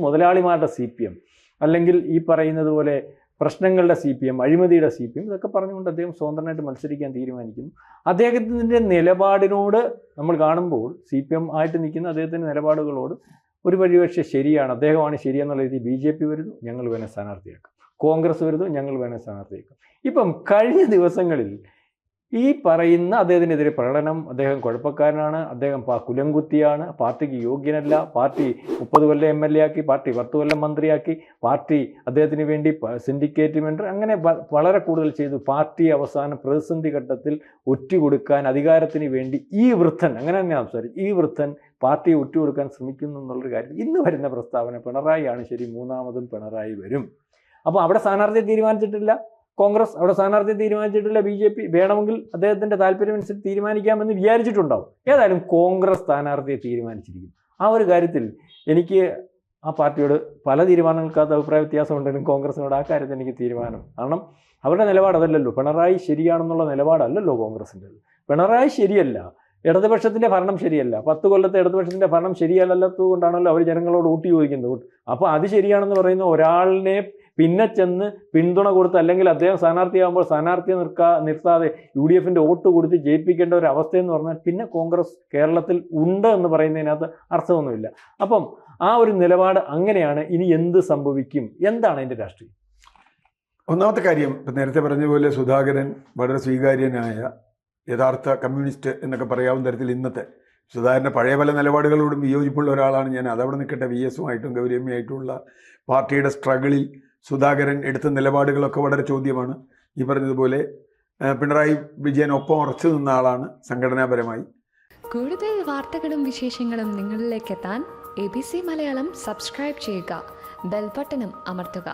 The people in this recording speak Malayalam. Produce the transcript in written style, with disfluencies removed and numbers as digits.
മുതലാളിമാരുടെ CPM, അല്ലെങ്കിൽ ഈ പറയുന്നത് പോലെ പ്രശ്നങ്ങളുടെ CPM, അഴിമതിയുടെ CPM, ഇതൊക്കെ പറഞ്ഞുകൊണ്ട് അദ്ദേഹം സ്വതന്ത്രനായിട്ട് മത്സരിക്കാൻ തീരുമാനിക്കുന്നു. അദ്ദേഹത്തിൻ്റെ നിലപാടിനോട് നമ്മൾ കാണുമ്പോൾ CPM ആയിട്ട് നിൽക്കുന്ന അദ്ദേഹത്തിൻ്റെ നിലപാടുകളോട് ഒരു പരിപക്ഷെ ശരിയാണ്, അദ്ദേഹമാണ് ശരിയെന്നുള്ള രീതി BJP വരുന്നു, ഞങ്ങൾ വേണേൽ സ്ഥാനാർത്ഥിയാക്കാം, കോൺഗ്രസ് വരുന്നു, ഞങ്ങൾ വേണേൽ സ്ഥാനാർത്ഥിയാക്കാം. ഇപ്പം കഴിഞ്ഞ ദിവസങ്ങളിൽ ഈ പറയുന്ന അദ്ദേഹത്തിനെതിരെ പ്രകടനം, അദ്ദേഹം കുഴപ്പക്കാരനാണ്, അദ്ദേഹം കുലംകുത്തിയാണ്, പാർട്ടിക്ക് യോഗ്യനല്ല, പാർട്ടി 30 കൊല്ലം MLA ആക്കി, പാർട്ടി 10 കൊല്ലം മന്ത്രിയാക്കി, പാർട്ടി അദ്ദേഹത്തിന് വേണ്ടി സിൻഡിക്കേറ്റ് മെമ്പർ, അങ്ങനെ വളരെ കൂടുതൽ ചെയ്തു. പാർട്ടി അവസാനം പ്രതിസന്ധി ഘട്ടത്തിൽ ഒറ്റുകൊടുക്കാൻ, അധികാരത്തിന് വേണ്ടി ഈ വൃദ്ധൻ, അങ്ങനെ തന്നെ സംസാരിച്ചു, ഈ വൃദ്ധൻ പാർട്ടിയെ ഒറ്റുകൊടുക്കാൻ ശ്രമിക്കുന്നു എന്നുള്ളൊരു കാര്യം. ഇന്ന് വരുന്ന പ്രസ്താവന പിണറായിയാണ് ശരി, മൂന്നാമതും പിണറായി വരും. അപ്പോൾ അവിടെ സ്ഥാനാർത്ഥിയെ തീരുമാനിച്ചിട്ടില്ല കോൺഗ്രസ്, അവിടെ സ്ഥാനാർത്ഥിയെ തീരുമാനിച്ചിട്ടില്ല BJP. വേണമെങ്കിൽ അദ്ദേഹത്തിൻ്റെ താല്പര്യമനുസരിച്ച് തീരുമാനിക്കാമെന്ന് വിചാരിച്ചിട്ടുണ്ടാവും. ഏതായാലും കോൺഗ്രസ് സ്ഥാനാർത്ഥിയെ തീരുമാനിച്ചിരിക്കും. ആ ഒരു കാര്യത്തിൽ എനിക്ക് ആ പാർട്ടിയോട് പല തീരുമാനങ്ങൾക്കകത്ത് അഭിപ്രായ വ്യത്യാസം ഉണ്ടെങ്കിലും കോൺഗ്രസിനോട് ആ കാര്യത്തിൽ എനിക്ക് തീരുമാനം. കാരണം അവരുടെ നിലപാട് അതല്ലല്ലോ, പിണറായി ശരിയാണെന്നുള്ള നിലപാടല്ലല്ലോ കോൺഗ്രസിൻ്റെ. പിണറായി ശരിയല്ല, ഇടതുപക്ഷത്തിൻ്റെ ഭരണം ശരിയല്ല, 10 കൊല്ലത്തെ ഇടതുപക്ഷത്തിൻ്റെ ഭരണം ശരിയല്ലാത്തത് കൊണ്ടാണല്ലോ അവർ ജനങ്ങളോട് വോട്ട് ചോദിക്കുന്നത്. അപ്പോൾ അത് ശരിയാണെന്ന് പറയുന്ന ഒരാളിനെ പിന്നെ ചെന്ന് പിന്തുണ കൊടുത്ത്, അല്ലെങ്കിൽ അദ്ദേഹം സ്ഥാനാർത്ഥിയാകുമ്പോൾ സ്ഥാനാർത്ഥിയെ നിർത്താതെ UDFൻ്റെ വോട്ട് കൊടുത്ത് ജയിപ്പിക്കേണ്ട ഒരു അവസ്ഥയെന്ന് പറഞ്ഞാൽ പിന്നെ കോൺഗ്രസ് കേരളത്തിൽ ഉണ്ട് എന്ന് പറയുന്നതിനകത്ത് അർത്ഥമൊന്നുമില്ല. അപ്പം ആ ഒരു നിലപാട് അങ്ങനെയാണ്. ഇനി എന്ത് സംഭവിക്കും, എന്താണ് അതിൻ്റെ രാഷ്ട്രീയം? ഒന്നാമത്തെ കാര്യം, ഇപ്പം നേരത്തെ പറഞ്ഞ പോലെ സുധാകരൻ വളരെ സ്വീകാര്യനായ യഥാർത്ഥ കമ്മ്യൂണിസ്റ്റ് എന്നൊക്കെ പറയാവുന്ന തരത്തിൽ ഇന്നത്തെ സുധാകരൻ്റെ പഴയ പല നിലപാടുകളോടും വിയോജിപ്പുള്ള ഒരാളാണ് ഞാൻ. അതവിടെ നിൽക്കട്ടെ, VS-ഉമായിട്ടും ഗൗരിയമ്മയായിട്ടുള്ള പാർട്ടിയുടെ സ്ട്രഗിളിൽ സുധാകരൻ എടുത്ത നിലപാടുകളൊക്കെ വളരെ ചോദ്യമാണ്. ഈ പറഞ്ഞതുപോലെ പിണറായി വിജയൻ ഒപ്പം ഉറച്ചു നിന്ന ആളാണ് സംഘടനാപരമായി. കൂടുതൽ വാർത്തകളും വിശേഷങ്ങളും നിങ്ങളിലേക്ക് എത്താൻ ABC മലയാളം സബ്സ്ക്രൈബ് ചെയ്യുക, ബെൽ ബട്ടണും അമർത്തുക.